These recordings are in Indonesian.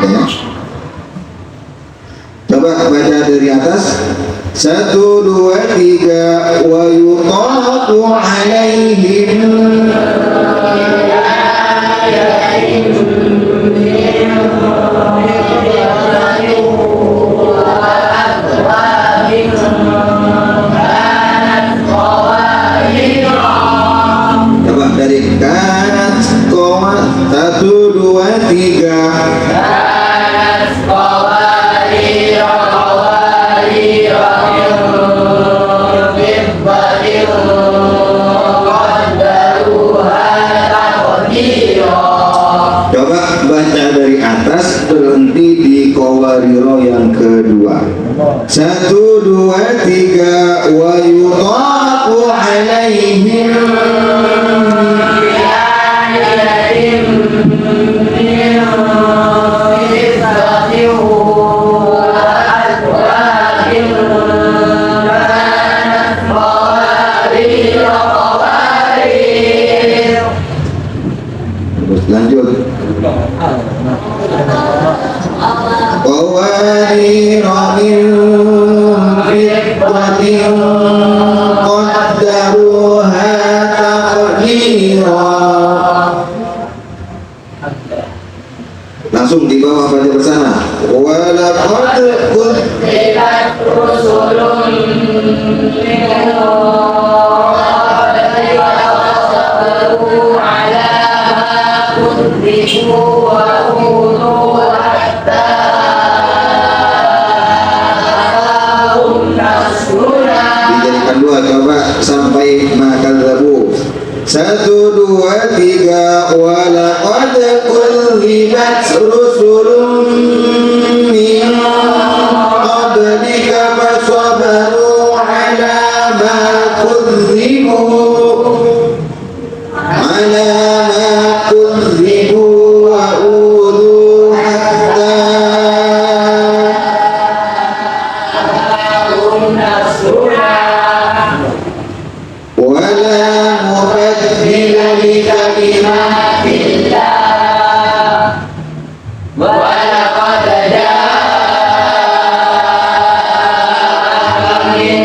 Ya. Coba baca dari atas. 1, 2, 3. Wa yutaqu alaihim dari kanat koma 1, 2, 3 kanat qawarira fiddatin qaddaruha taqdira. Coba baca dari atas, berhenti di qawariro yang kedua. 1, 2, 3 wa yutaqu alaihim lanjut. Qawarira min fiddatin qaddaruha taqdira. Langsung di bawah baca bersama. Wa laqad kutibat rusulun dijadikan dua, coba sampai makadzabu. 1, 2, 3 wa laqad kudzibat rusulun min qablika fasabaru ala ma kudzibu wa udhu hatta wala mubaddila li kalimatillah wa laqad jaa'a min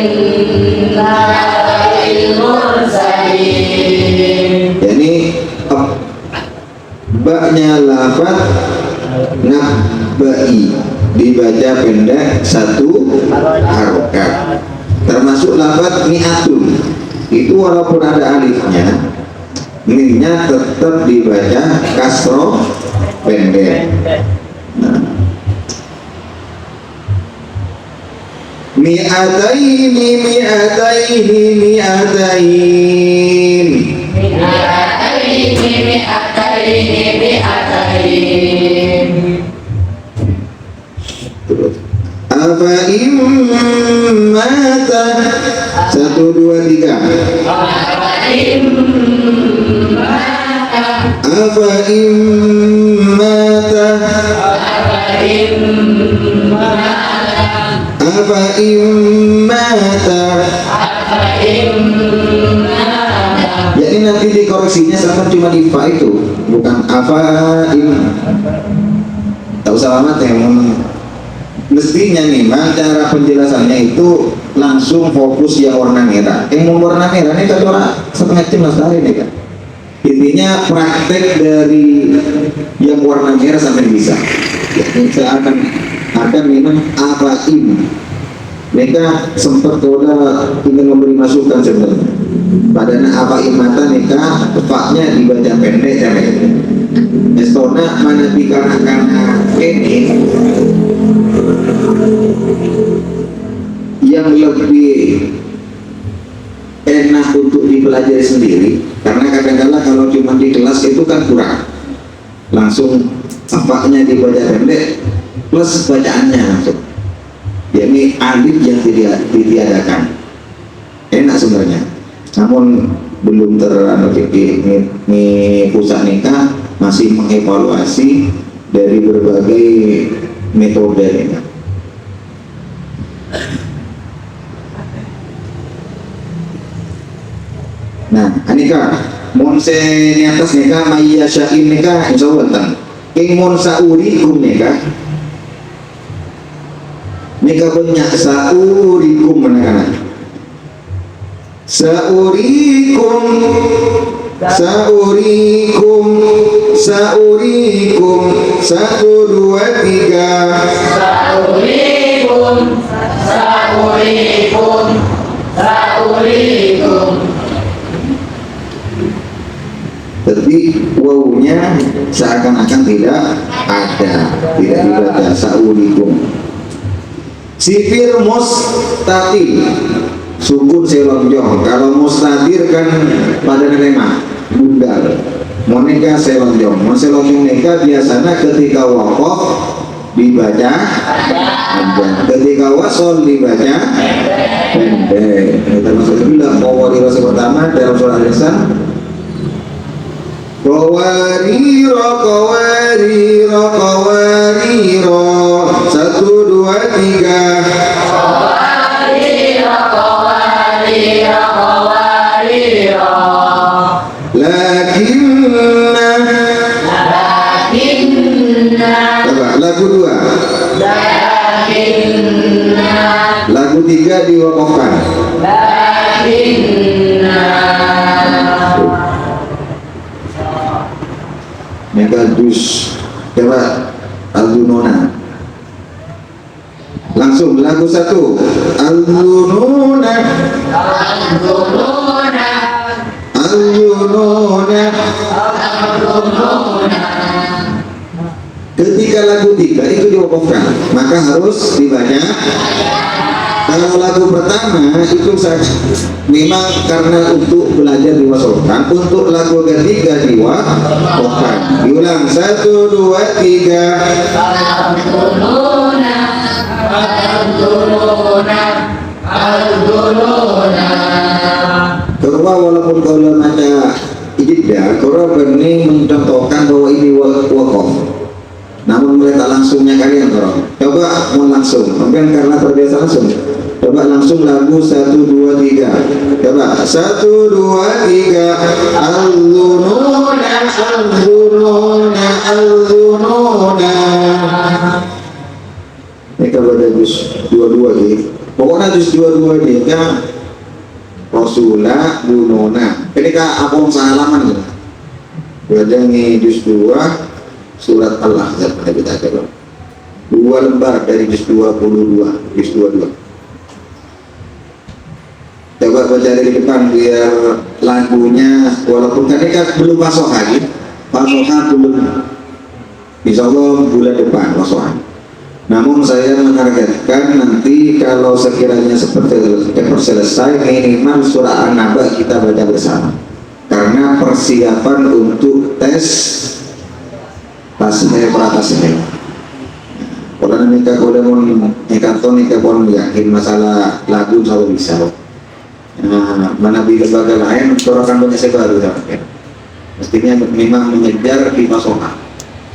naba'il mursalin. Jadi baknya lafaz nabai dibaca pendek 1 harokat, termasuk lafaz mi'atun itu walaupun ada alifnya, minnya tetap dibaca kasroh pendek. Nah, mi'ataini mi'ataini mi'atain afa immata 1, 2, 3 afa immata jadi nanti dikoreksinya sama cuma di fa itu, bukan afa tak usah lama temen. Mestinya nih cara penjelasannya itu langsung fokus yang warna merah. Yang mau warna merah ini satu orang setengah jam sekali nih kan. Intinya praktek dari yang warna merah sampai bisa. Jadi saya akan minum afaim. Mereka sempat udah ingin memberi masukan sebenarnya. Padahal afaim mata mereka tepatnya dibaca pendek ya mereka. Estona mana karena ini yang lebih enak untuk dipelajari sendiri, karena kadang-kadang kalau cuma di kelas itu kan kurang, langsung apanya dibaca pendek plus bacaannya langsung, yakni alif yang ditiadakan enak sebenarnya, namun belum ini pusat nikah masih mengevaluasi dari berbagai metode nikah. Nah, anika monse ni atas nikah maya syain nikah insya Allah Kemon saurikum nikah. Nikah banyak saurikum mana-mana. Saurikum satu dua tiga. Saurikum. Tapi wawunya seakan-akan tidak ada, tidak dibaca saurikum. Sifir mustatir sukun selonjong. Kalau mustatir kan pada nerema bundar. Monika selonjong. Mon selonjong neka biasanya ketika wakof dibaca panjang, ketika wasol dibaca pendek. Ini termasuk juga qawariro pertama dalam surah Al-Insan. Qawariro satu dua tiga. Lagu dua. Lagu tiga diwakafkan. Megadus coba Al-Dunona. Langsung lagu satu Al-Dunona. Ketika lagu tiga itu diwakafkan, maka harus dibaca. Kalau lagu pertama itu memang karena untuk belajar diwasolkan, untuk lagu ketiga diwakafkan. Diulang satu dua tiga. Karena walaupun kalau ada ijdah, Korwa ini mencontohkan bahwa ini wakaf. Namun mereka langsungnya kalian Korwa. Coba mau langsung, mungkin karena terbiasa langsung. Coba langsung lagu 1 2 3. Coba 1 2 3. Al-Dununa. Ini kalau ada juz 22 gitu. Pokoknya juz 22 ini kan Rasulah Dununa. Ini kan apa halaman gitu. Belajar ini juz 2 surat Al-Ahzab ada kita coba. 2 lembar dari juz 22, juz 22. Coba baca dari depan biar lagunya walaupun tadi kan belum masuk lagi, pasokan belum, insya Allah bulan depan pasokan. Namun saya menargetkan nanti kalau sekiranya seperti selesai minimal surah An-Naba kita baca bersama, karena persiapan untuk tes tasbih pratasbih. Kalau nikah nikah pun yakin masalah lagu selalu bisa. Nah, mana di lembaga lain orang banyak baru ya. Mestinya memang mengejar di pasokan.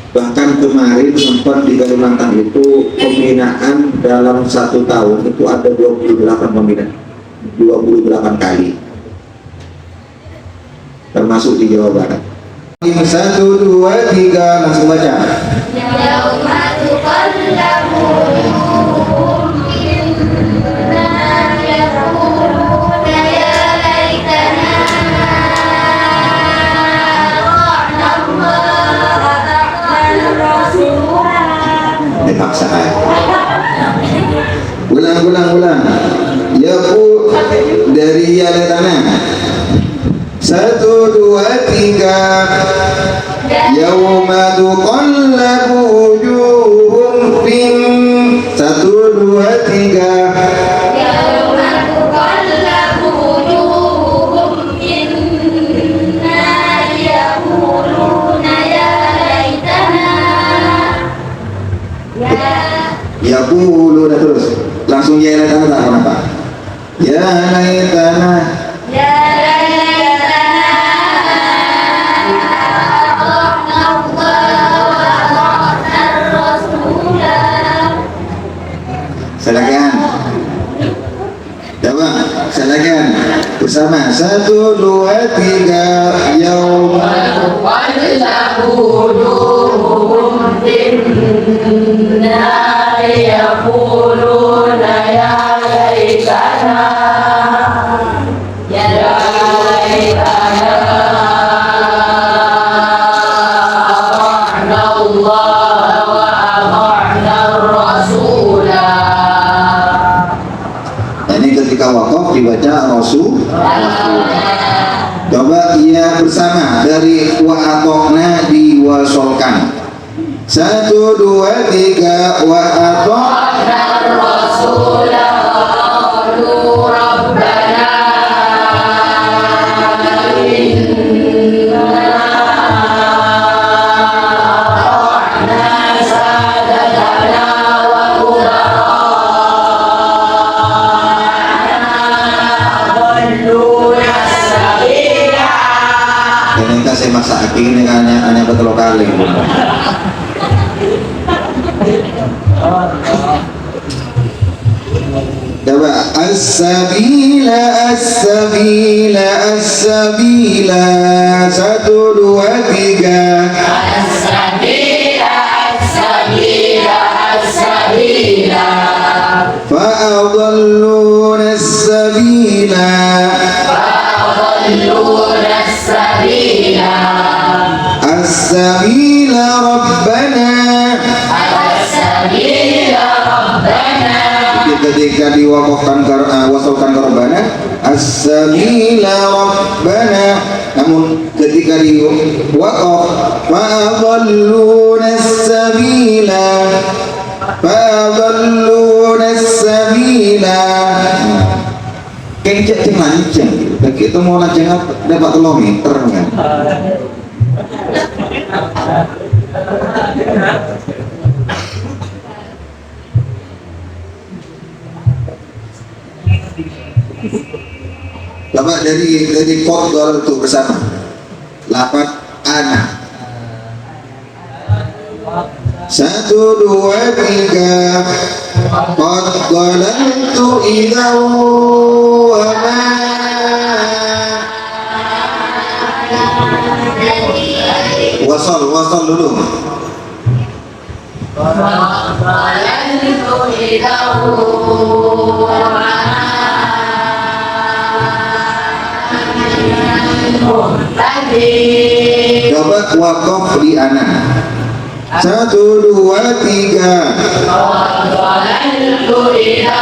Bahkan kemarin sempat di Kalimantan itu pembinaan dalam 1 tahun itu ada 28 pembinaan, 28 kali, termasuk di Jawa Barat. 1 2 3 langsung baca. Dipaksakan. Ulang. Ya bu dari ada tanah. 1 2 3. Yauma tuqallabu wujuhum fin. 1 2 3. Ya bulu terus langsung ya laitana tak kenapa? Ya laitana. Silakan. Coba silakan bersama 1 2 3 yauma tuqallabu wujuhum النار يقولون يا ليتنا أطعنا الله وأطعنا الرسول. Ini ketika wakaf dibaca Rasul. Coba ia bersama dari wa atokna diwasolkan. 1, 2, 3 wa atokna الرسول وقالوا ربنا إنا أطعنا سادتنا وكبراءنا أضلونا السبيل. ini kasih masa ini hanya betul kali. Coba as-sabila as-sabila as-sabila 1, 2, 3 السبيل السبيل السبيل فأضلون السبيلا فأضلون السبيل السبيل ربنا. السبيل ربنا Ketika diwakafkan wasalkan ke Rabbana as-sabila Rabbana, namun ketika diwakaf fa'adalluna as-sabila fa'adalluna as-sabila kencet lanceng lagi itu mau lanceng apa dapat kilometer kan. Bapak dari kodol itu bersama lapat anak 1, 2, 3 Qaddalantu idha wa ma wasal dulu. Qaddalantu idha Coba wakaf di anak 1, 2, 3 Qaddalantu idha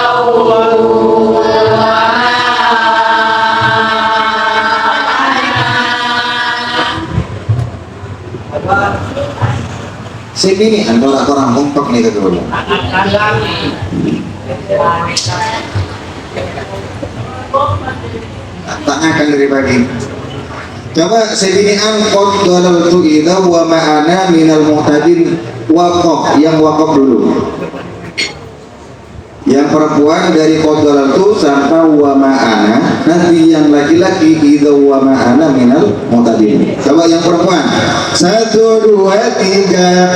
sini kalau orang kompak nih kedua. Tak akan dari pagi. Coba sebini angkot dalam tu ida wa ma'ana minal muhtadin wakaf, yang wakaf dulu. Yang perempuan dari qaddalan tu sampai wa ma'ana, nanti yang laki-laki ida wa ma'ana minal muhtadin. Coba yang perempuan 1, 2, 3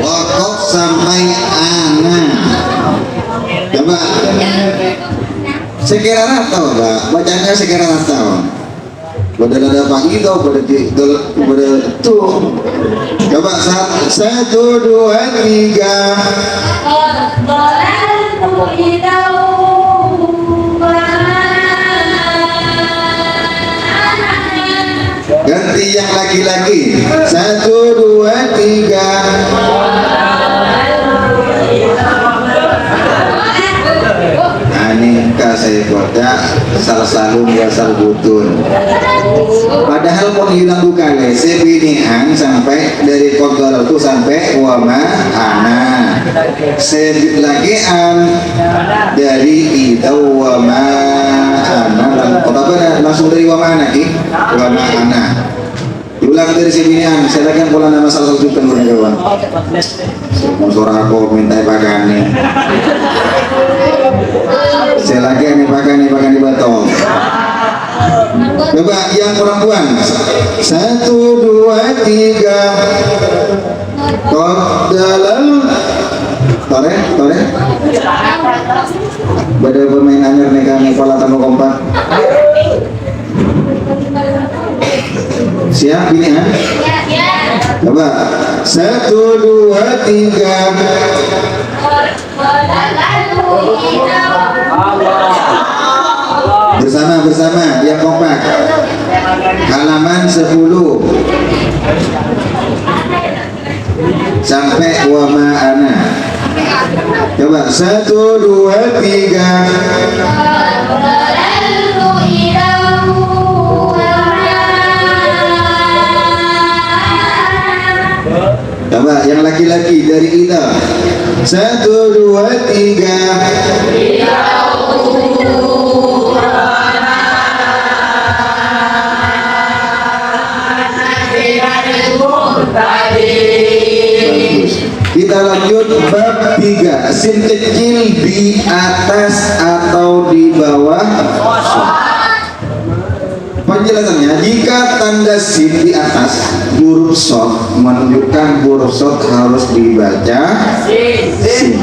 wakaf sampai anak. Coba sekira tahu Pak, bacanya sekira tahu. Pada Pak itu pada itu. Coba 1, 2, 3 ganti yang laki-laki 1, 2, 3 Anika saya baca salah satu biasa butun. Padahal pun hilang bukan sebinian sampai dari kodol itu sampai wama ana sebagian dari itu wama ana. Apa langsung dari wama ana ki wama ana. Diulang dari sebinian. Saya lagi pola nama salah satu kan kawan. Suara aku minta pagani. Saya lagi ini pakai di batong. Coba yang perempuan 1, 2, 3 Koddalan Tore Badai pemain anyar neka Nikola tamu kompak. Siap ini kan? Coba 1, 2, 3. Bersama yang kompak. Halaman 10 sampai wa ma'ana. Coba 1, 2, 3. Coba yang laki-laki dari Ida. 1, 2, 3. Bagus. Kita lanjut bab 3. Sin kecil di atas atau di bawah. Penjelasannya, jika tanda sin di atas huruf shad menunjukkan huruf shad harus dibaca sin.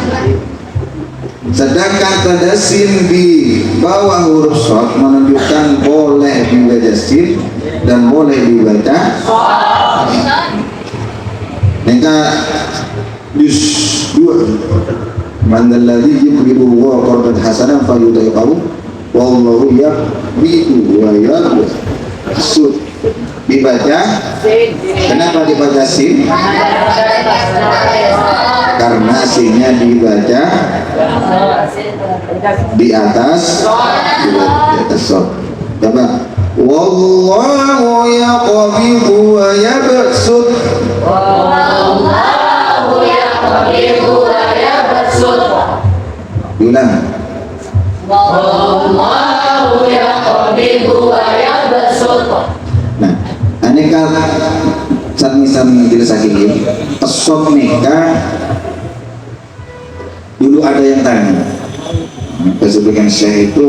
Sedangkan tanda sin di bawah huruf shad menunjukkan boleh dibaca sin dan boleh dibaca. Maka juz 2 man alladhi yuqridu wa qardan hasanan fayudaiqahu wallahu yaqbidu wa yabsut. Dibaca, kenapa dibaca sin? Karena sinnya dibaca di atas shad. Coba wallahu yaqbidu wa yabsut. Wallahu yaqbidu wa yabsut. Ulang. Wallahu yaqbidu wa yabsut. Nah, aneka saat misal jelas lagi shad nikah dulu ada yang tanya sebagian syekh itu,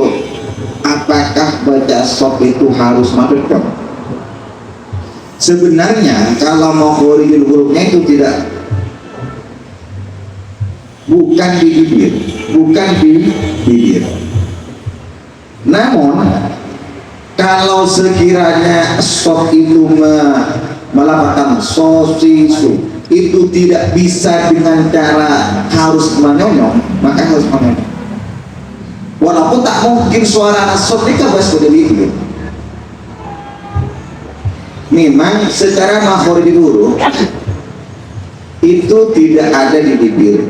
apakah baca shad itu harus madhab? Sebenarnya kalau mau khorijul hurufnya itu tidak, bukan di bibir, bukan di bibir. Namun kalau sekiranya shad itu melafalkan sosisu itu tidak bisa dengan cara harus menyonyong, maka harus menyonyong. Walaupun tak mungkin suara shad dikabas pada bibir. Memang secara makhorijul huruf itu tidak ada di bibir.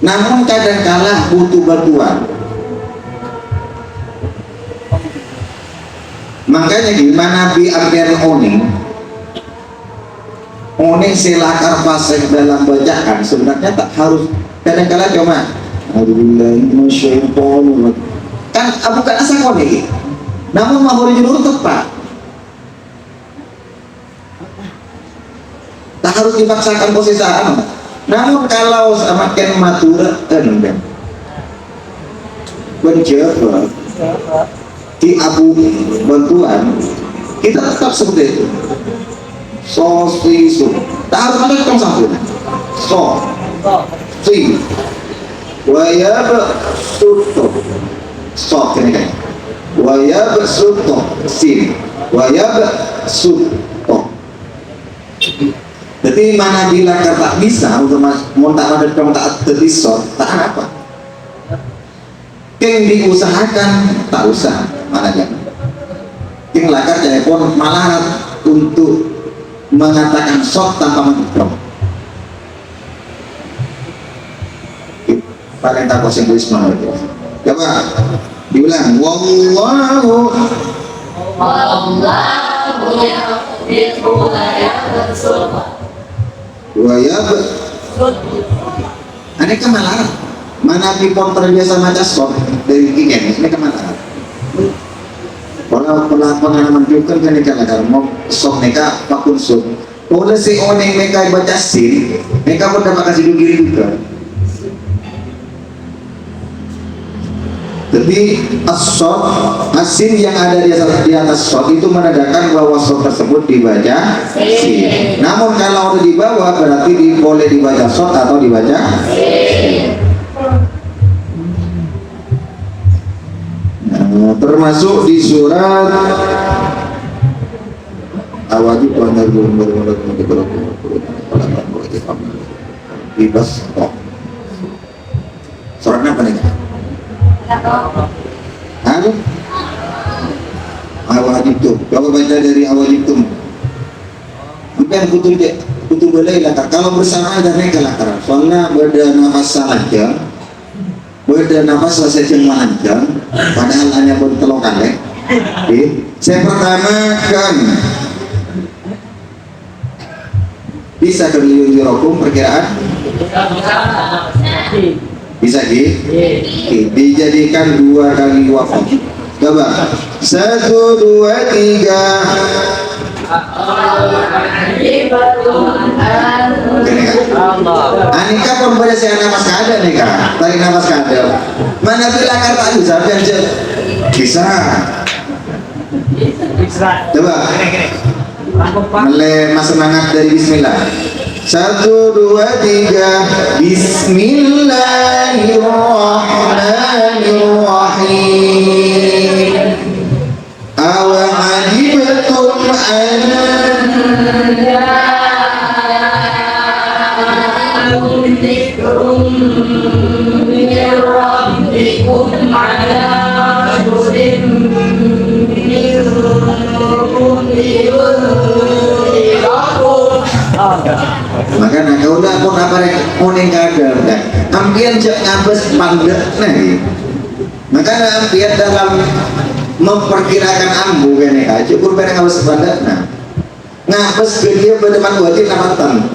Namun kadangkala butuh bantuan. Makanya gimana bi artian oning selakar fasih dalam bacaan sebenarnya tak harus, kadangkala cuma kan bukan asal oning, namun makhorijul huruf tepat. Tak harus dipaksakan posisi amat. Namun kalau semakin matura dan menjawab di abu bantuan, kita tetap seperti itu. Sosisu tak harus ada yang sambung. Si wayab suto ini kan wayab suto sin wayab suto. Jadi mana bila tak bisa untuk mau tak ada dong tak tertisot tak apa. Yang diusahakan tak usah mana jangan. Yang lakar telepon malah untuk mengatakan shot tanpa menghitung. Pakai takut simbolis mana itu. Coba diulang. Wallahu yaqbidu wa yabsut. Wayab aneh kemalar mana people terbiasa baca shot dari ingin ini kemalar kalau pengalaman juga kan kalau mau shot mereka pakun shot boleh si oneng mereka baca sin mereka pun dapat kasih diri juga. Jadi as-shad asin yang ada di atas shad itu menandakan bahwa shad tersebut dibaca sin. Namun kalau di bawah berarti boleh dibaca shad atau dibaca sin. termasuk di surat Awajib bebas. Surat apa nih? Halo? Awajib tuh. Kalau baca dari awajib tuh, bukan kutul belai lah. Kalau bersama dan mereka lah. Soalnya beda nafas saja, beda nafas saja yang lancar. Padahal hanya bertelokan ya. Saya pertamakan bisa keliyun perkiraan bisa dijadikan 2 kali wafat. Coba 1, 2, 3. Anika pun pada saya nafas kada nih kak, tarik nafas kada. Mana bila kata bisa aja bisa. Coba mulai mas semangat dari Bismillah. 1, 2, 3. Bismillahirrahmanirrahim. Awajibtum an ذكر من ربكم على رجل منكم لينذركم. Maka nak kau dah pun apa rek kuning kadar dah. Ampian cak ngabes pandet nih. Maka ampian dalam memperkirakan ambu kan ya. Cukup pada ngabes pandet nah. Ngabes ke dia berdepan wajib namatan.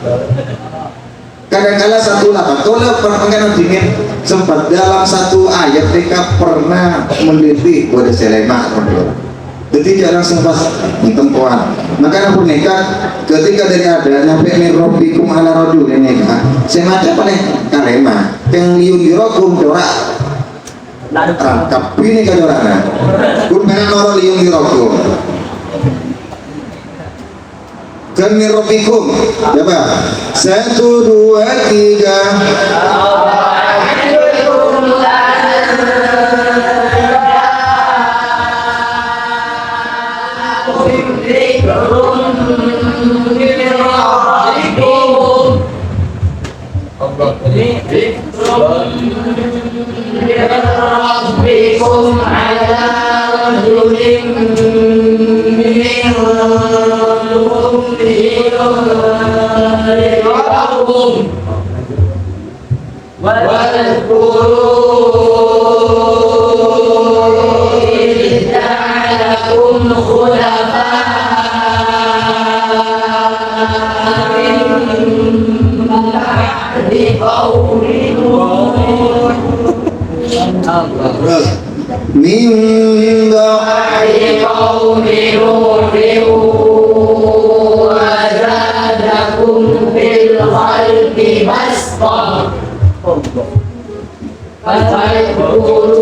Kadang-kala satu lapan. Kalau pernah dingin sempat dalam satu ayat mereka pernah meneliti pada selema orang. Jadi jarang sempat tempuan. Maka aku nekat ketika dari ada nyampe mirrobikum ala rojul ini kan. Saya macam apa nih kalema yang liun dirokum dorak. Rangkap ini kan dorana. Kun mana noro liun dirokum. Kan mirrobikum. Coba 1, 2, 3. ربكم على رجل منكم لينذركم واذكروا إذ جعلكم خلفاء من بعد قوم نوح Min ba'di قوم نوح وزادكم في الخلق بسطا فاذكروا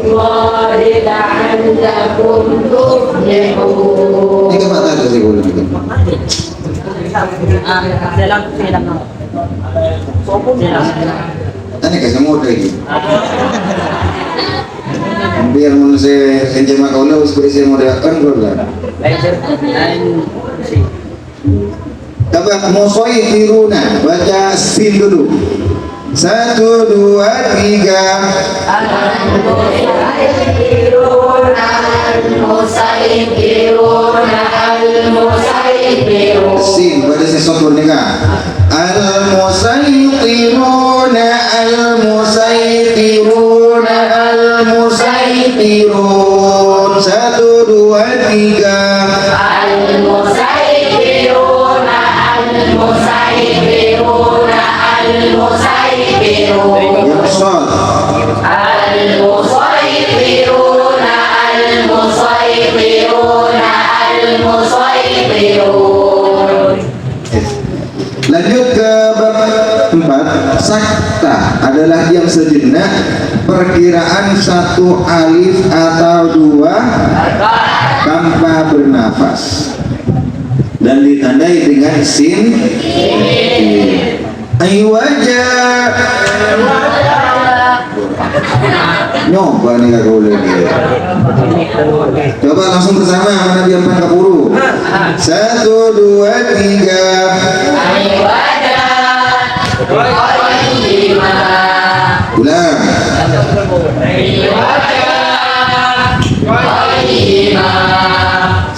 الله لعلكم تفلحون. Ini kemana tadi boleh gitu? Tanya kasih mau lagi. Biar manusia enjema kau lah seperti saya mau kan boleh. Coba mosoi tiruna baca sin dulu. 1, 2, 3. Sin pada sesuatu nikah. Al-musaytiruna al-musaytiruna al-musaytirun. 1, 2, 3. المسيطرون المسيطرون المسيطرون Yaksal. المسيطرون المسيطرون المسيطرون. Lanjut ke bab 4. Sakta adalah diam sejenak, perkiraan 1 alif atau 2 tanpa bernafas dan ditandai dengan sin. Aywaja Nyoba nih kak boleh nih. Coba langsung bersama mana biar pan kapuru. 1, 2, 3. Ulang.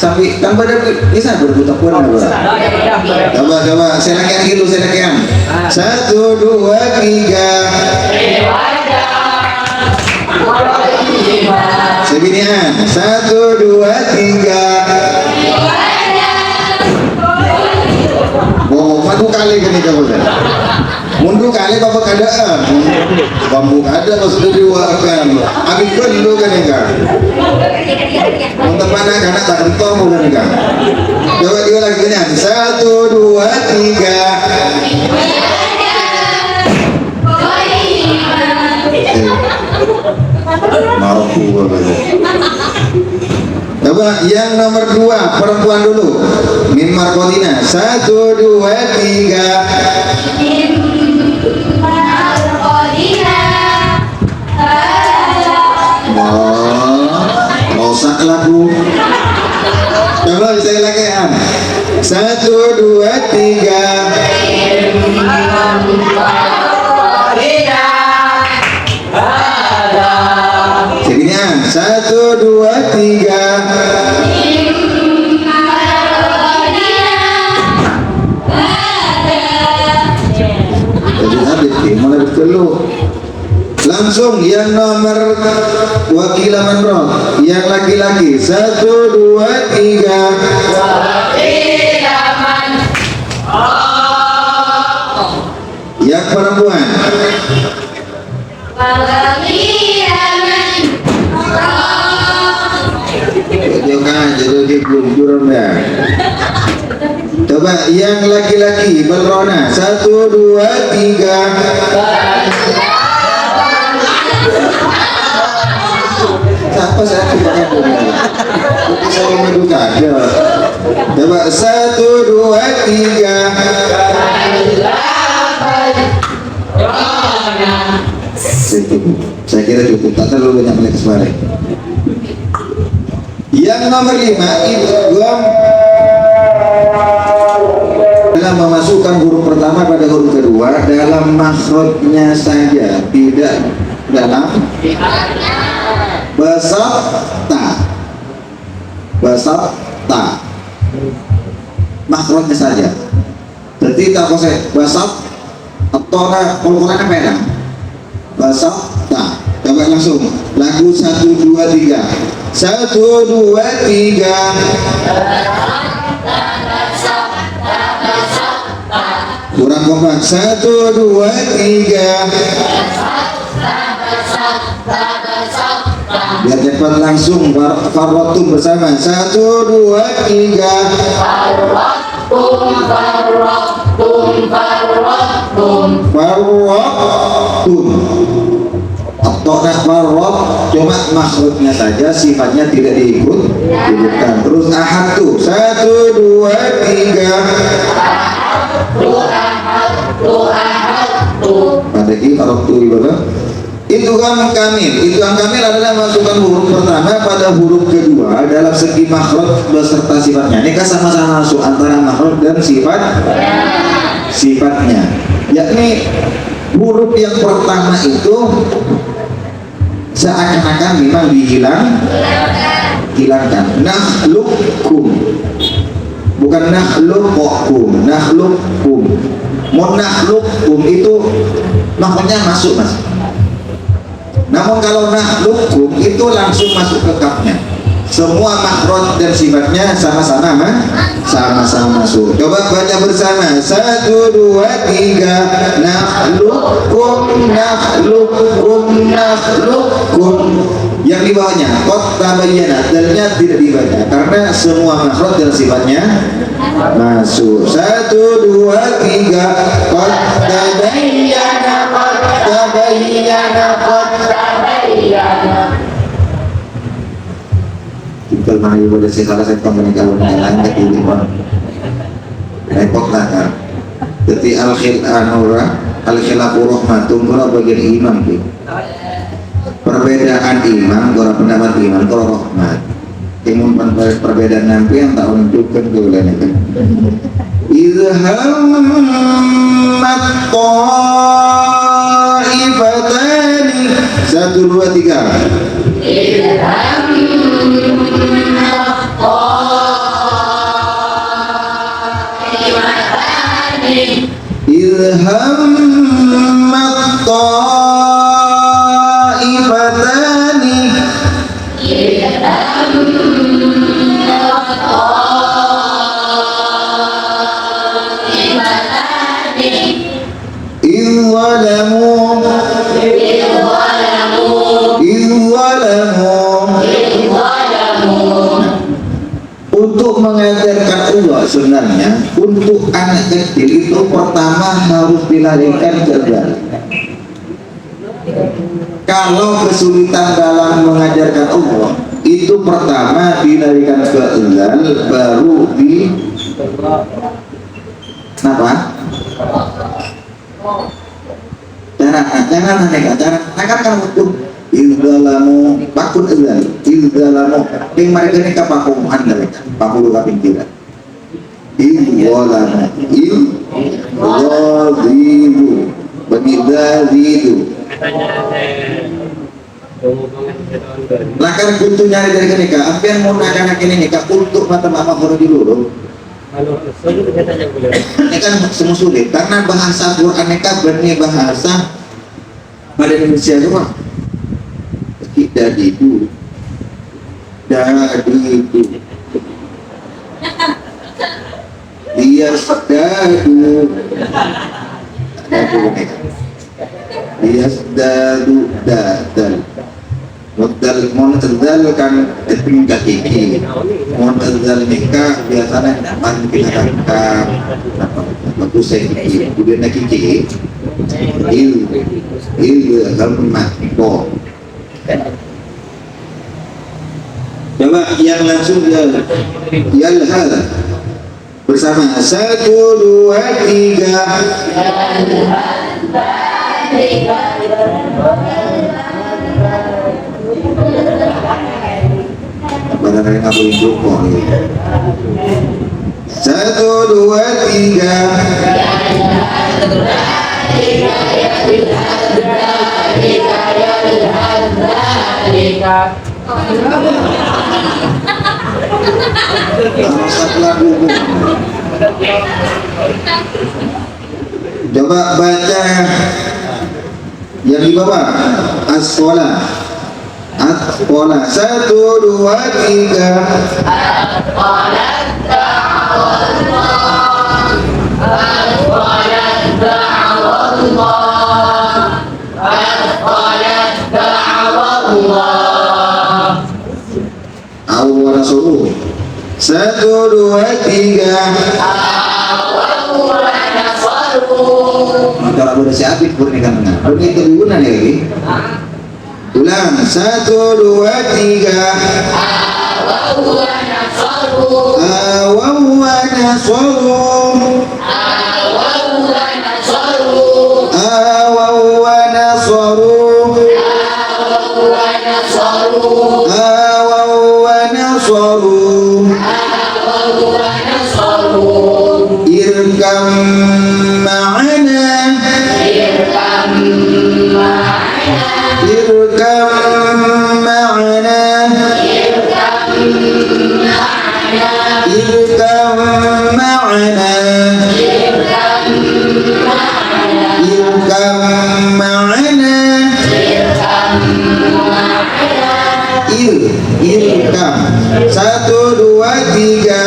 Sampai kan pada bisa berbuta pun apa? Coba selekan dulu selekan. 1, 2, 3. Seginian. 1, 2, 3. Oh, madu kali kan ini kamu kan? Mundur kali bapak keadaan. Bambu ada maksudnya diwakilkan. Abi perlu kan ini kan? Untuk mana karena tak kental bukan kan? Coba dia lagi nih. 1, 2, 3. Marfu bapak. Coba yang nomor 2 perempuan dulu. Min Markotina. 1, 2, 3. Rosak lagu. Coba saya lagi ya. 1, 2, 3. Seginian. 1, 2, 3. Jadi habis mulai dulu. Langsung yang nomor wakilan menrok yang laki-laki 1, 2, 3. Yang perempuan jadi belum ya. Coba yang laki-laki berona 1, 2, 3. Siapa saya pakai bunga? Saya menduga aja. Coba 1, 2, 3. Saya kira cukup, tak terlalu banyak lagi sebalik. Yang nomor 5 idgham dalam memasukkan huruf pertama pada huruf kedua dalam makhrajnya saja, tidak dalam basata makhrajnya saja. Berarti tak kosek basat atau kalau apa ya? Basata. Coba langsung lagu 1, 2, 3. 1, 2, 3. Kurang kompak. 1, 2, 3. Biar cepat langsung farwatum bersama. 1, 2, 3. Farwatum. Atau farwat cuma makhluknya saja, sifatnya tidak diikutkan. Terus ahad tuh 1, 2, 3. Pada ini kalau tuh ibadah idgham kamil. Idgham kamil adalah masukkan huruf pertama pada huruf kedua dalam segi makhraj beserta sifatnya. Ini kan sama-sama masuk antara makhraj dan sifatnya. Yakni huruf yang pertama itu seakan-akan memang dihilangkan. Nakhluqukum, bukan nakhluqukum, nakhluqukum. Nakhluqukum itu maksudnya masuk mas. Namun kalau nakhluqukum itu langsung masuk ke kafnya. Semua makhraj dan sifatnya sama-sama masuk. Coba baca bersama. 1, 2, 3. Nakhluqukum, nakhluqukum, nakhluqukum. Yang di bawahnya qad tabayyana, dalnya tidak dibaca karena semua makhraj dan sifatnya masuk. 1, 2, 3. Qad tabayyana, qad tabayyana, qad tabayyana. Kalau mana boleh sih salah satu kalau mengenai ketulipan repot lah kan. Jadi al-khilafu rahmatun kalau bagian imam gitu. perbedaan iman, orang pendapat iman, kalau rahmat. Timun perbedaan nanti yang tak menunjukkan keulana kan. Izhammat ta'ifatani. 1, 2, 3. Izhammat ta'ifatani. Izzalamu. Untuk mengajarkan Allah sebenarnya untuk anak kecil itu pertama harus dilarikan ke Allah. Kalau kesulitan dalam mengajarkan Allah itu pertama dilarikan ke Allah, baru di kenapa? Jangan kan untuk Izdalamu pakun izal Izdalamu yang mereka ini kapakung anda pakulu kapingkiran Izdalamu Izdalimu Benidazidu Lakar kuntu nyari dari kenika apa yang mau anak ini nikah untuk mata mama kono di lulu ini kan semua sulit karena bahasa Quran nikah benih bahasa pada Indonesia itu Pak dadidu Liyasdadu dadan modal monazal kan tingkat iki monazal nikah biasanya man kita kakak bagus iki kemudian iki il hammat ko. Coba yang langsung yalhal bersama 1, 2, 3. Pada hari aku hidup kok 1, 2, 3. Coba baca yang di bawah As-Sholah 1, 2, 3 awal suruh 1, 2, 3 motor abu udah siapin pernikahan menang ini terguna nih lagi ulang 1, 2, 3 irkam ma'ana irkam 1, 2, 7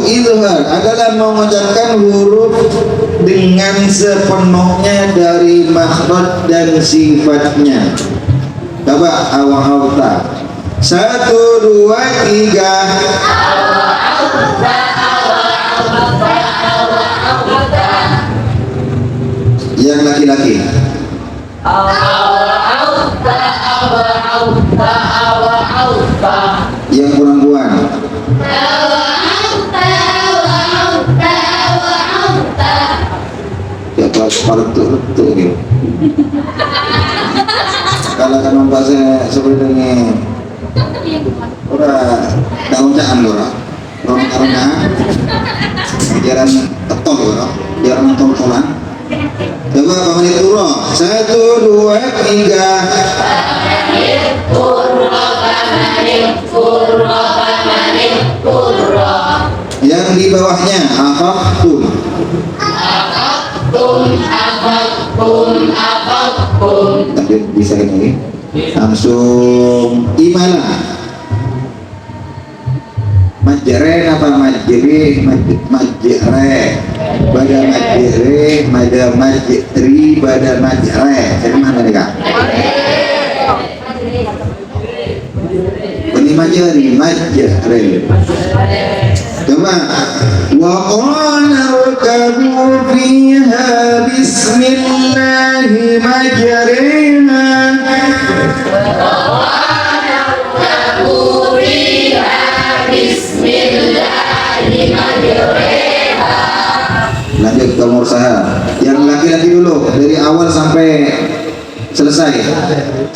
izhar adalah mengucapkan huruf dengan sepenuhnya dari makhraj dan sifatnya. Coba awal-awal 1, 2, 3 yang laki-laki Yang perempuan. Ya partu gitu. Kalau kan membahas sebenarnya ora daunjaan ora. Karena ajaran tetol ora, ajaran tol-tolan. Coba pamanit turo. 1 2 3. Yang di bawahnya afaqtum. Lanjut bisa ini. Langsung imalah. Majre apa majri majre pada majre pada majri pada majre jadi mana nih kak? Ini majre coba wa qala rkabu fiha bismillahi majriha lanjut ke mursaha yang laki-laki dulu dari awal sampai selesai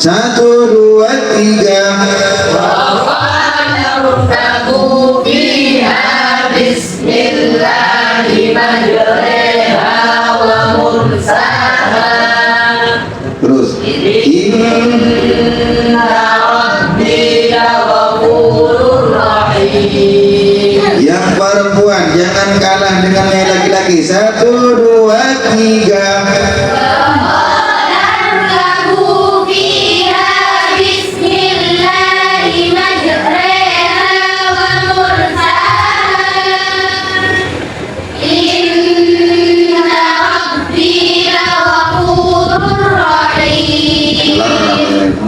1 2 3 terus yang perempuan jangan kalah dengan yang laki-laki 1 2 3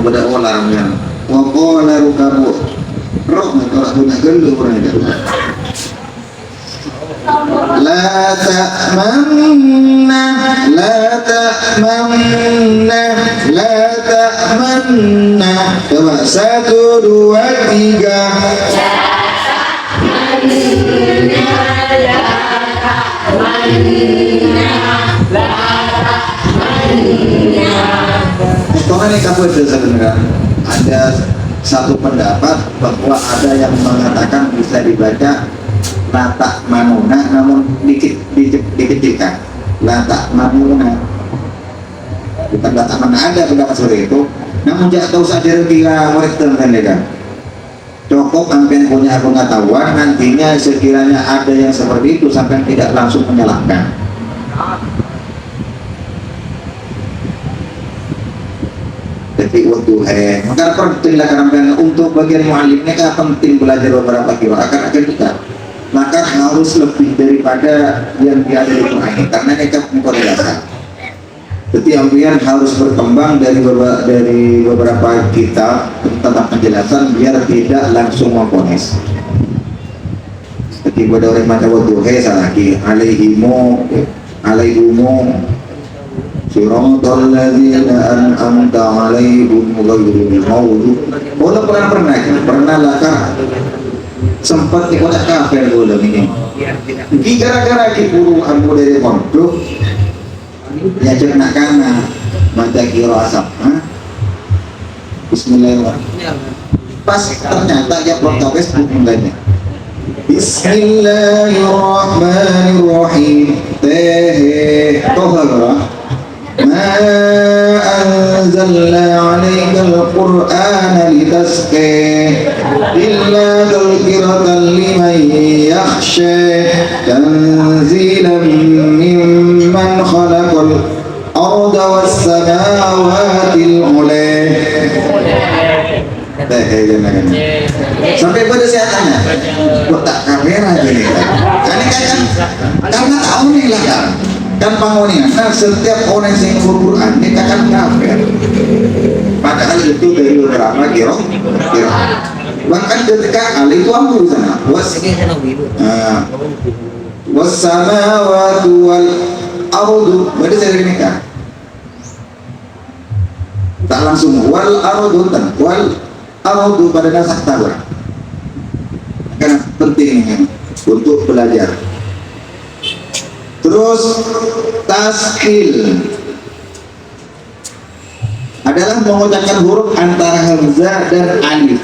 Beda orangnya. Wa qala rukabu. Roh kalau punya gelu orangnya. La ta'manna la ta'manna la ta'manna. Coba 1 2 3. Soalnya kamu itu sebenarnya ada satu pendapat bahwa ada yang mengatakan bisa dibaca lata manuna namun dikecilkan lata manuna bukan lata mana ada pendapat seperti itu namun jangan tahu saja tiga murid terkenal cukup sampai punya pengetahuan nantinya sekiranya ada yang seperti itu sampai tidak langsung menyalahkan. Jadi waktu maka pentinglah karena untuk bagian muallim mereka penting belajar beberapa kilo akan juga maka harus lebih daripada yang dia dari Quran karena mereka mengkorelasi. Jadi ambian harus berkembang dari beberapa kitab tentang penjelasan biar tidak langsung memponis. Jadi pada orang macam waktu salaki alaihimu Siratal ladzina an'amta 'alaihim ghairil maghdubi. Bola pernah lakar sempat dikodak kafir bola ini. Gara-gara kiburu ambu dari konflik ya nak kana baca kira asap. Bismillahirrahmanirrahim. Pas ternyata ya protokol bukannya. Bismillahirrahmanirrahim. Ma anzalna 'alaikal Qur'ana litasqa illa tadhkiratan liman yakhsha tanzilan mimman khalaqal arda was samawati al-'ula. Sampai pada saya tanya, kok tak kamera gini kan? Karena tahu nih lah kan pangonian. Nah setiap orang yang Quran kita kan kafir. Padahal itu dari beberapa kira. Bahkan ketika Ali itu ambil sana was samawati wal ardu. Berarti saya ini kan tak langsung wal ardu dan wal Aradu pada dasar tabah. Karena penting untuk belajar. Terus taskil adalah mengucapkan huruf antara hamzah dan alif.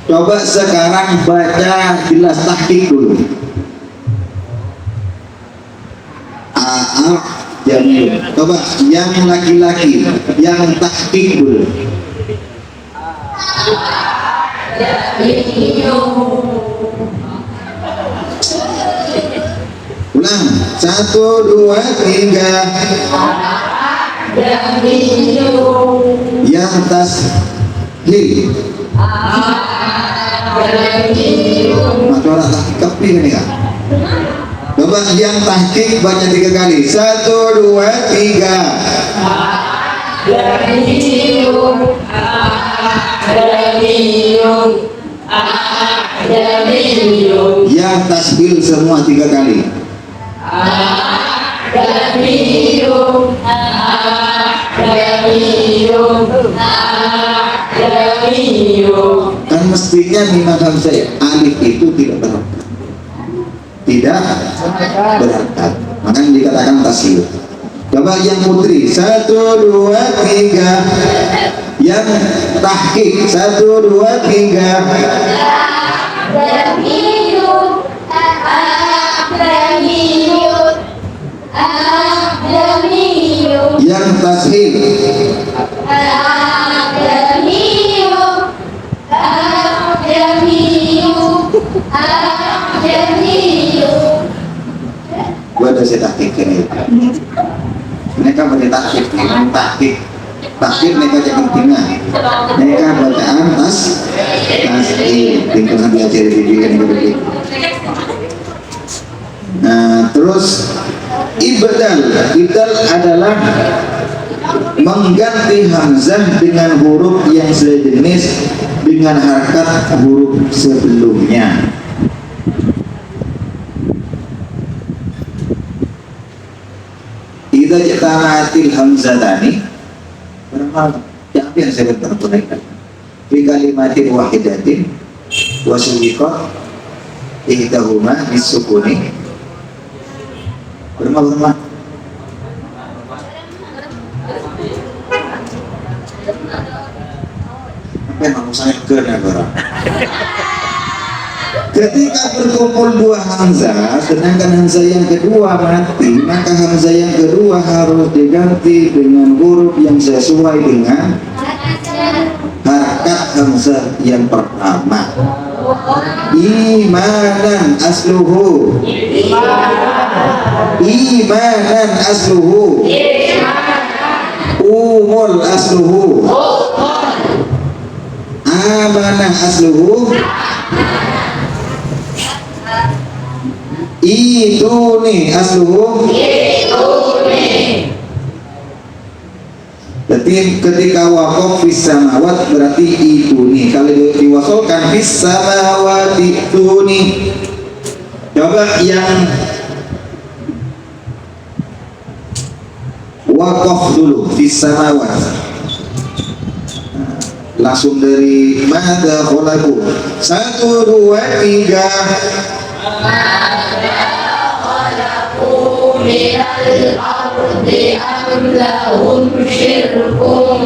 Coba sekarang baca jelas tahqiq dulu. Jamil. Coba yang laki-laki yang tahqiq dulu. Ulang 1, 2, 3. Yang taslil. Maka orang tahqiq ini kan? Coba yang tahqiq baca 3 kali. 1, 2, 3. Yang taslil semua 3 kali. Kan mestinya mimah hamzah alif itu tidak berangkat, makanya dikatakan taslil. Coba yang putri 1, 2, 3. Yang tahqiq 1, 2, 3. Yang tashil gua ada saya tahqiq ini. Mereka bertahqiq, tahqiq mereka jangan tinggal. Mereka bacaan taslil. Tinggal belajar di begini. Nah, terus ibdal adalah mengganti hamzah dengan huruf yang sejenis dengan harakat huruf sebelumnya. Idza jama'atil hamzatani berapa yang saya berperunaikan fi kalimatin wahidatin wa subiqat ihdahuma bisukuni berapa memang saya kena barang. Ketika berkumpul 2 hamzah, sedangkan hamzah yang kedua mati, maka hamzah yang kedua harus diganti dengan huruf yang sesuai dengan harakat hamzah yang pertama. Imanan asluhu. Imanan asluhu. Umul asluhu. Amanah asluhu. Ituni asluhu. Berarti ketika waqaf fis samawat berarti ituni. Kalau diwasolkan fis samawati ituni. Coba yang waqaf dulu fis samawat. Langsung dari mada kholaku 1, 2, 3. Minal ardi am lahum syirkum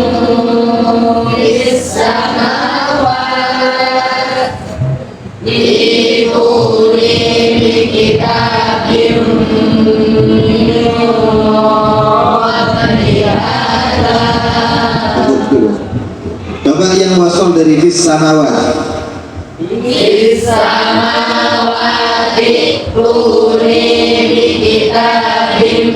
fis samawat ituni bi kitabim coba yang wasol dari fis samawat. Fis samawati tuni bi kitabim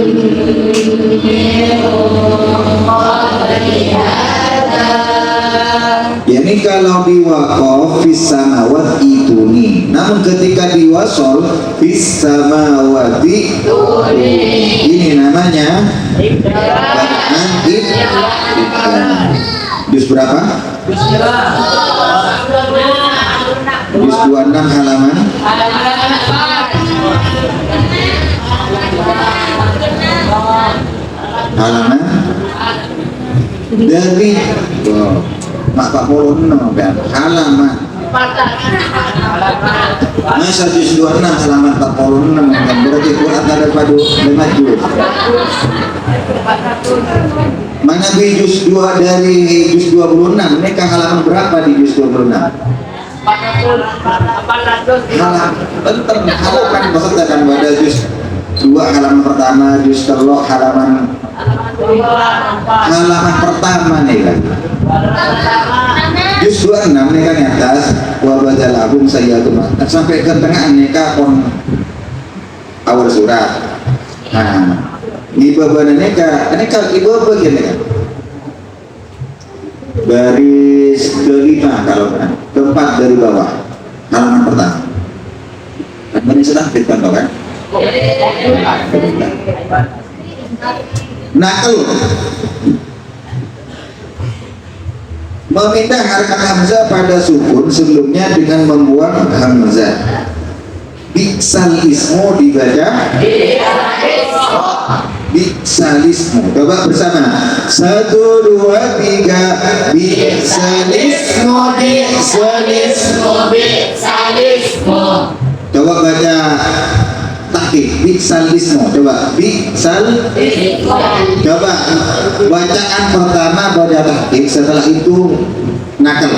yani kalau diwaqaf fis samawat ituni, namun ketika diwasol fis samawati ini namanya bacaan juz berapa? Juz 26 halaman dari 46 kan halaman. Masa juz 26 halaman 46 kan berarti Quran ada pada 5 juz. Mana di juz 2 dari juz 26 ini ke halaman berapa di juz 26? Halaman maksudnya kan pada juz 2 halaman pertama, juz telok halaman pertama nih kan. Juz 26 nih kan di atas wa badalahum sayyi'atun sampai ke tengah neka kon awal surat. Nah, di bawah neka di bawah bagian kan. Baris kelima kalau kan, keempat dari bawah halaman pertama. Kan ini sudah fitkan kan? Nakal memindah harakat hamzah pada sukun sebelumnya dengan membuang hamzah. Biksal ismu dibaca biksal ismu. Coba bersama 1, 2, 3 biksal ismu biksal ismu biksal ismu. Coba baca tahqiq biksal ismu. Coba biksal. Coba bacaan pertama baca tahqiq, setelah itu nakal.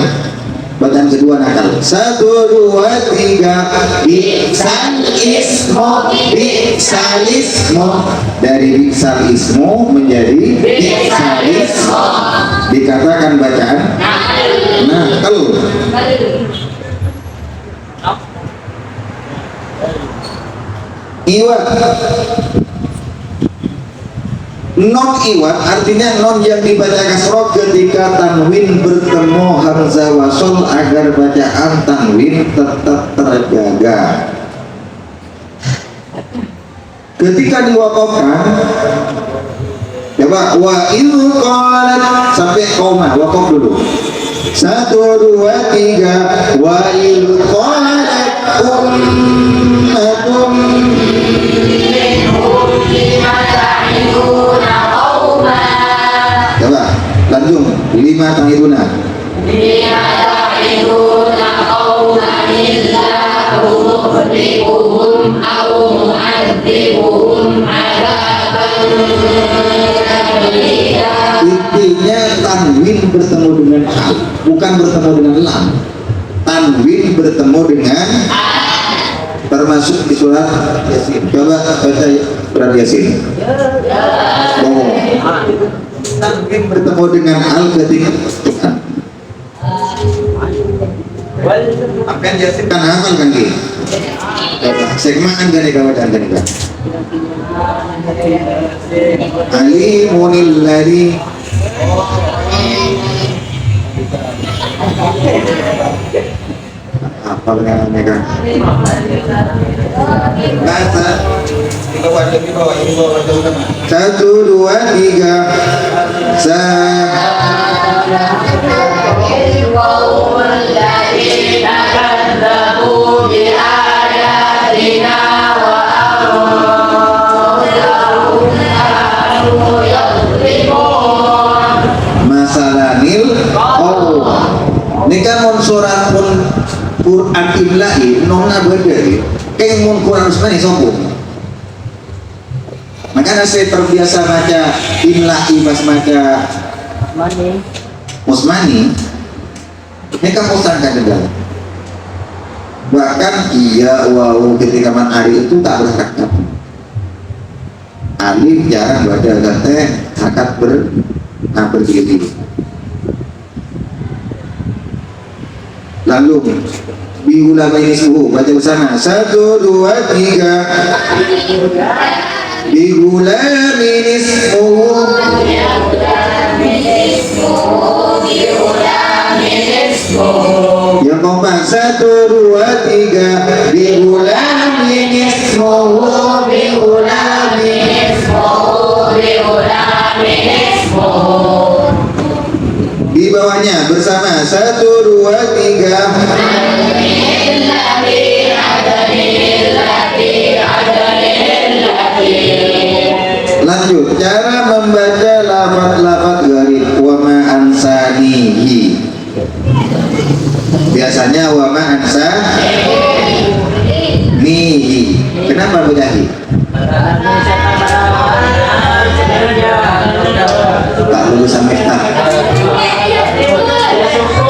Bacaan kedua nakal. 1, 2, 3 biksal ismu biksal ismu. Dari biksal ismu menjadi biksal ismu. Dikatakan bacaan nakal. Iwat non iwat artinya non yang dibaca kasroh ketika tanwin bertemu hamzah wasol agar bacaan tanwin tetap terjaga. Ketika diwakafkan, coba wa qalat sampai koma wakaf dulu. 1, 2, 3 wa qalat ummatum coba lanjut 5 tahiruna intinya tanwin bertemu dengan hal, bukan bertemu dengan lam. Tanwin bertemu dengan termasuk di surat Yasin. Coba baca surat Yasin. Oh. Tanwin bertemu dengan hal ketika Tuhan. Akan Yasin kan hafal kan ki? Segmaan kan nih kawan dan kan? Alimunil ladzi apa dengan mereka? Kata 1, 2, 3 masalanil Allah. Ini kan mun surat pun Quran imla'i nona beda kayak mun Quran sebenarnya sopo. Makanya saya terbiasa baca imla'i pas baca Musmani. Ini kan Ustaz kan juga. Bahkan iya wow ketika man ari itu tak berhakat. Alif jarang baca kata hakat berdiri. Lalu biulama ini suhu baca bersama 1, 2, 3 biulama ini suhu yang kompak 1, 2, 3 biulama ini suhu di bawahnya bersama 1, 2, 3 lanjut cara membaca lafaz-lafaz gharib wa ma ansanihi Biasanya wa ma ansa nihi. Kenapa Mujahid? Tak lulusan Miftah.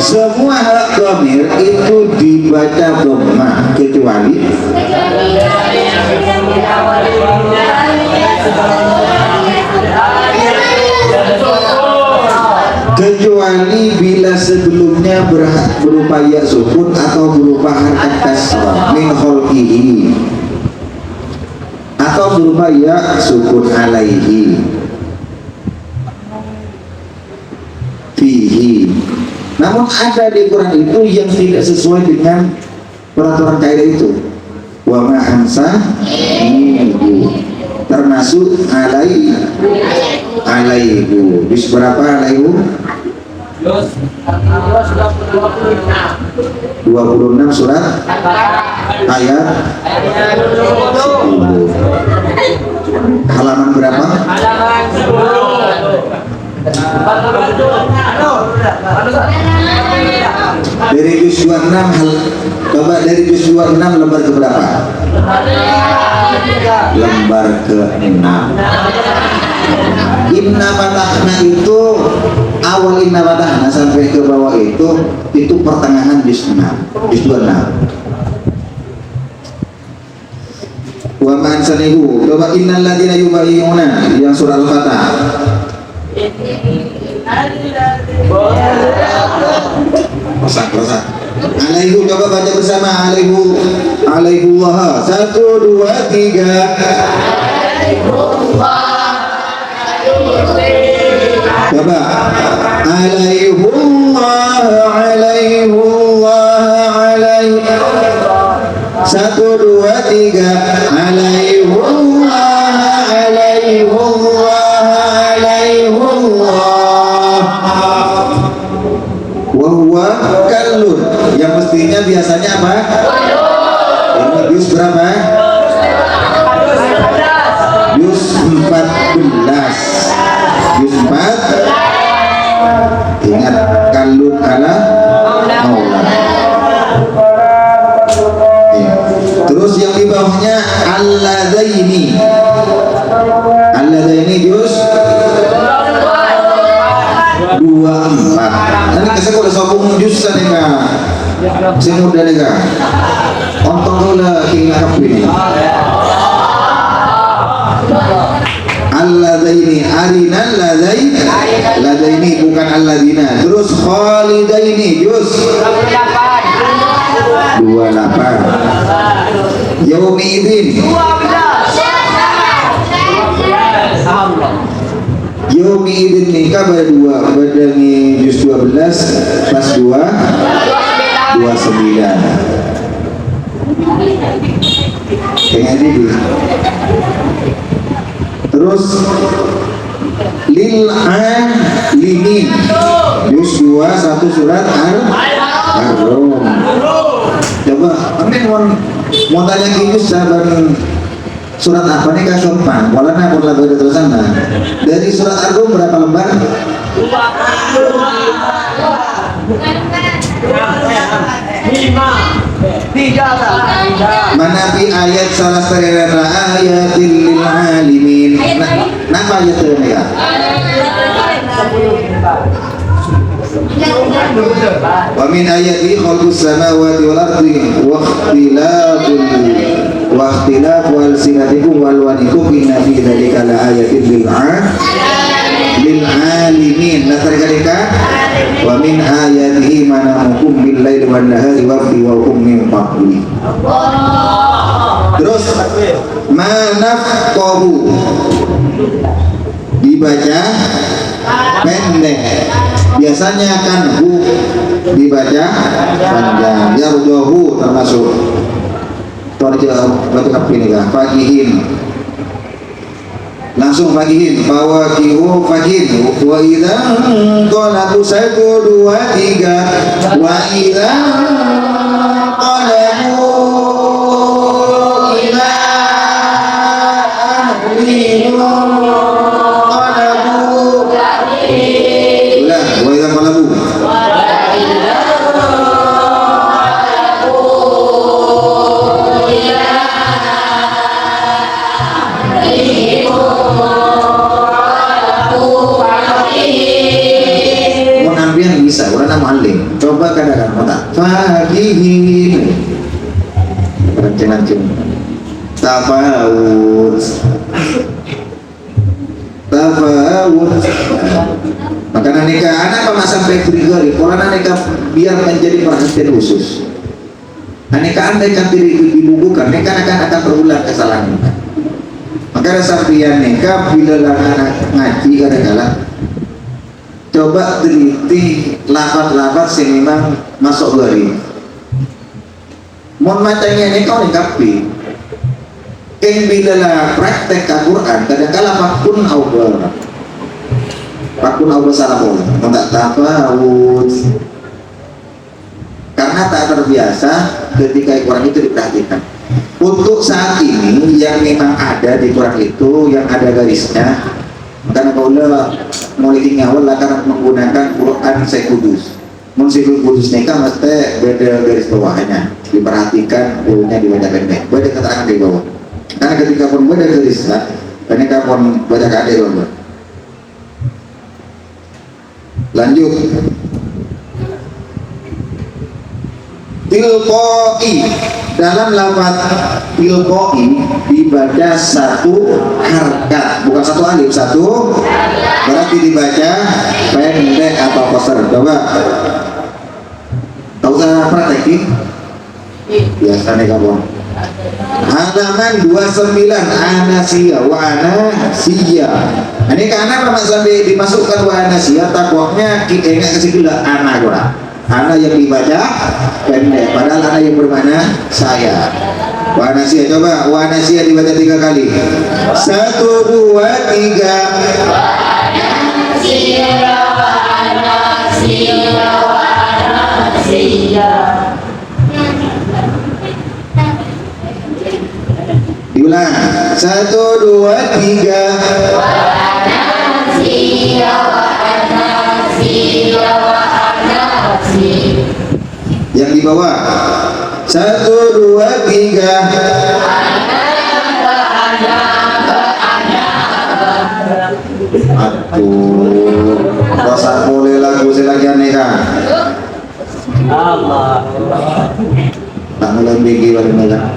Semua hak dhamir itu dibaca dhamma kecuali bila sebelumnya berupa ya sukun atau berupa harakat kasrah min kholqihi atau berupa ya sukun alaihi fihi. Namun ada di Quran itu yang tidak sesuai dengan peraturan kaidah itu. Wa ma ansa termasuk alaihu. Bis berapa alaihu? 26 surat ayat 10. Halaman berapa? Halaman 10. Dari juz 26 coba dari juz 26 lembar ke berapa? Lembar ke-6. Inna fatahna itu awal inna fatahna sampai ke bawah itu pertengahan juz 6, juz 26. Wa man sanihu coba innal ladzina yubayyuna yang surah al-fatah. Rosak. Alaihu coba baca bersama alaihu. Alaihullah 1 2 3. Coba alaihullah 1 2 3 Wahuwa kalun yang mestinya biasanya apa? Ini juz berapa? Juz 14. Juz 4. Ingat kalun ala maula. Ya. Terus yang di bawahnya alladaini juz 24. Nanti kesek udah sambung juz sanega. Si muda nega. Ontong ulah hingga ini. Alladaini arinal ladaini bukan alladina. Terus khalidaini juz 28. Yaumi idin Yaumi idin nikah pada 2 badani juz 12 pas 2 29. Kayak ini. Terus lil alimin juz 2 1 surat Ar-Rum. Coba amin mau tanya juz saban surat apa nih Kak Sopan? Walana pun lagu itu sana. Dari surat Ar-Rum berapa lembar? 5 Manafi ayat salah sarana ayatil lil alimin. Napa ayat itu ya? Wa min ayati khalqus samawati wal ardi wa ikhtilafu alsinatikum wal wanikum inna fi dzalika la ayatin lil alimin. Latarika wa min ayatihi manamukum bil laili wan nahari wa ikhtilafukum min qabli. Terus manafqahu dibaca pendek. Biasanya kan hu dibaca panjang. Yardahu termasuk batu kapin ya, fakihin. Langsung fakihin, fawakihu fakihin. Wa idza qalabu 1 2 3 wa idza qalabu ila ahlihim anak muallim. Coba katakan kata fakihin. Rancang-rancang. Tafawut. Maka nikah anak apa sampai trigger karena nikah biar menjadi perhatian khusus. Nikah anda kan dibubuhkan, nikah akan berulang kesalahan. Maka sampai nikah bila anak ngaji kadang-kadang coba teliti lafaz-lafaz yang memang masuk dari. Mohon macamnya nikah lengkapi. Yang bila praktek Al-Quran kadang-kadang pakun Allah salah boleh tidak tafawut karena tak terbiasa ketika Al-Quran itu diperhatikan. Untuk saat ini yang memang ada di Quran itu yang ada garisnya, karena kalau mulai awal lah karena menggunakan Quran Sekudus Munsikul Kudus nikah mesti beda garis bawahnya, diperhatikan hurufnya dibaca pendek, beda keterangan di bawah. Karena ketika pun beda garis lah, ketika pun baca kade dulu. Lanjut. Tilqoi, dalam lafaz tilqoi dibaca satu harkat, bukan satu alif, satu berarti dibaca pendek atau koser. Coba tahu saya praktekin biasanya kamu halaman 29 Anasia wa Anasia. Ini karena memang sampai dimasukkan wa Anasia takwaknya kita ingat kasih dulu anak gua. Anak yang dibaca pendek padahal anak yang bermakna saya. Wa Anasia, coba wa Anasia dibaca 3 kali. 1 2 3. Diulang 1 2 3. Yang di bawah 1 2 3. Aduh, rasa boleh lagu lagi aneh kan? Allah. Tak mulai bigi bareng-bareng.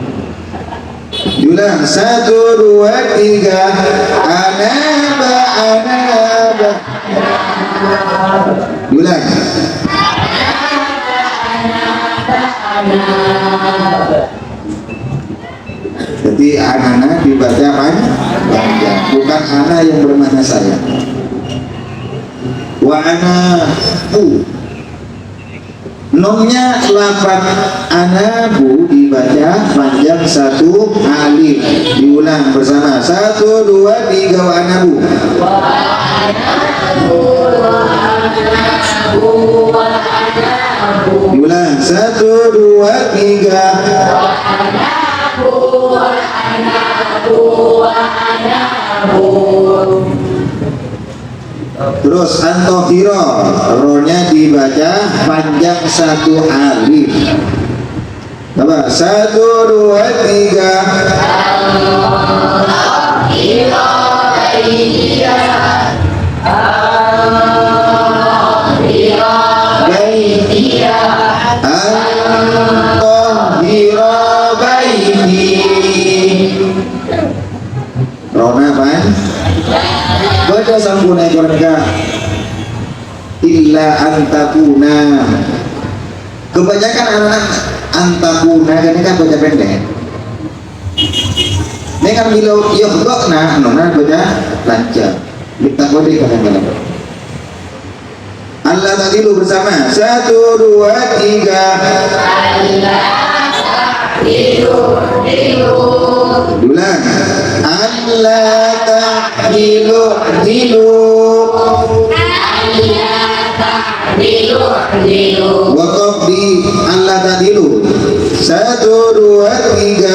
Diulang 1 2 3. Anaba. Diulang. Jadi anak dibaca panjang, bukan anak yang bermakna saya. Wa anabu. Nomnya lafaz anabu dibaca panjang 1 alif. Diulang bersama 1 2 3 wa anabu. Diulang 1 2 3. Terus antohiro, rohnya dibaca panjang 1 alif. Coba 1 2 3. Rona apa? Baca sampuna mereka illa antakuna. Kebanyakan anak antakuna kan baca pendek. Ini kan bila yukhdokna nona baca lancar. Kita kode kadang-kadang. Allah tadi lu bersama 1 2 3. Ulang. Allah tahdilu. Wakaf di Allah tahdilu. 1 2 3.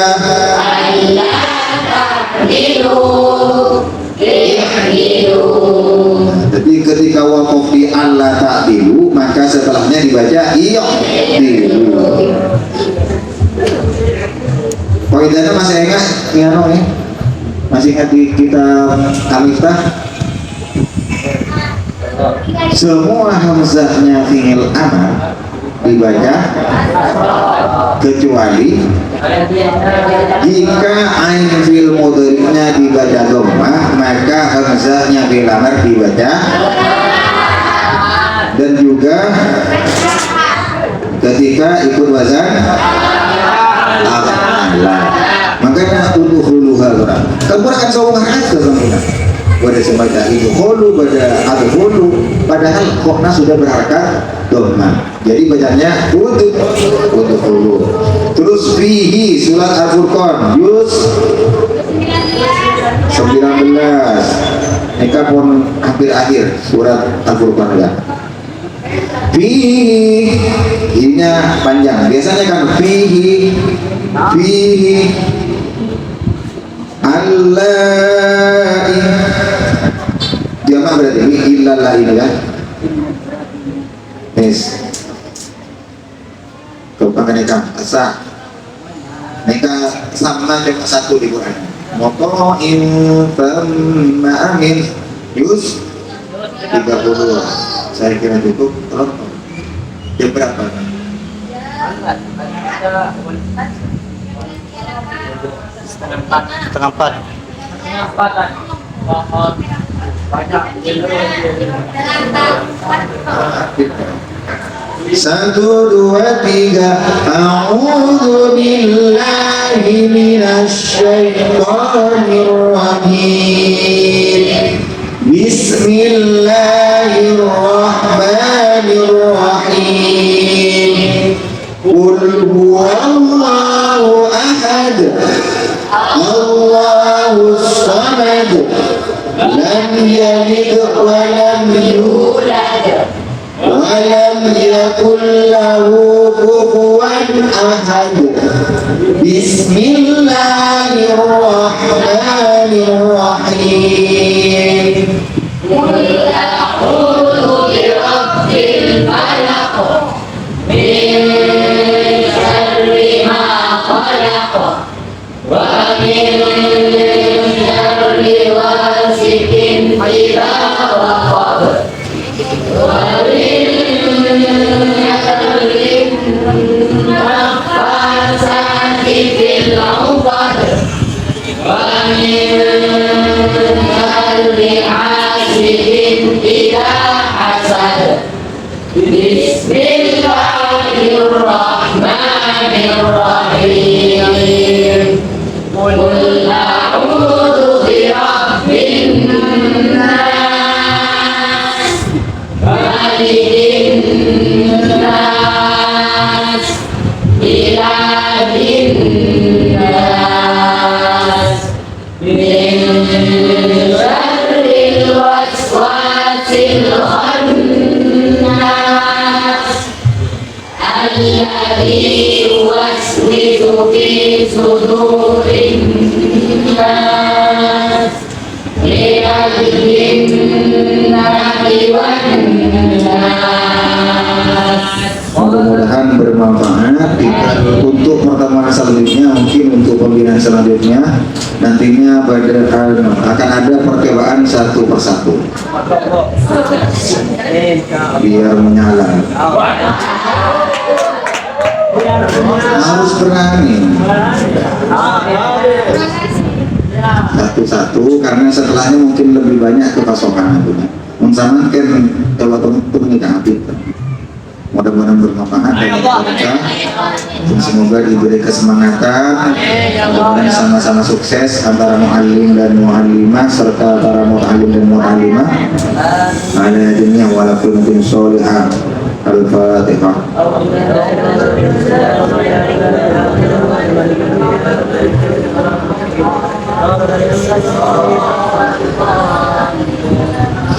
Jadi ketika wakaf di Allah tahdilu maka setelahnya dibaca iqdilu. Poinnya masih ingat ya? Masih ingat di kitab Al-Miftah? Semua hamzahnya fi'il amar dibaca kecuali jika ain fi'il mudhari'nya dibaca dhammah, maka hamzahnya fi'il amar dibaca, dan juga ketika ikut wazan af'ala. Makanya udkhuluha orang. Kamu akan sawah aja sama pada sembaca itu khulu pada adkhulu, padahal kokna sudah berharkat dhammah. Jadi bacanya udkhulu. Terus fihi surat Al-Furqan juz 19. Ini pun hampir akhir surat Al-Furqan ya. Fihi ini panjang. Biasanya kan fihi Allah dia mah berarti ini illallah ini kan. Yes. Kebangan nikah asa nikah sama dengan satu di Quran. Mokoin famma amin yus 30. Saya kira cukup. Tolong jam berapa? Setengah empat. Satu dua tiga. A'udzu billahi minasy syaithanir rajim. Bismillahirrahmanirrahim. Qul huwallahu ahad. Allahus samad. Lam yalid wa lam yulad wa lam yakul lahu kufuwan ahad. Bismillahirrahmanirrahim. Qul a'udzu birabbil falaq min syarri ma khalaq wa min syarri ghasiqin idza waqab wa min syarri naffasati fil 'uqad wa min syarri hasidin idza hasad. Bismillahirrahmanirrahim. Qul a'udzu birabbin nas, malikin nas, ilahin nas, min syarril waswasil khannas, alladzi yuwaswisu fi sudurin nas, minal jinnati wan nas. Mudah-mudahan bermanfaat. Untuk pertemuan selanjutnya, mungkin untuk pembinaan selanjutnya nantinya akan ada percobaan satu persatu biar menyala. Harus berani satu-satu, karena setelahnya mungkin lebih banyak kepasokan nantinya. Sama kan kalau teman-teman tidak habis. Mudah-mudahan bermanfaat dan berkah. Semoga diberi kesemangatan, mudah-mudahan sama-sama sukses antara muallim dan muallimah serta para muallim dan muallimah. Ala dunia walaupun bin solihah. Al-Fatihah.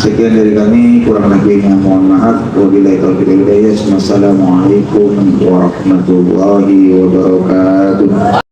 Sekian dari kami, kurang lebihnya mohon maaf. Wabillahi taufiq wal hidayah. Wassalamualaikum warahmatullahi wabarakatuh.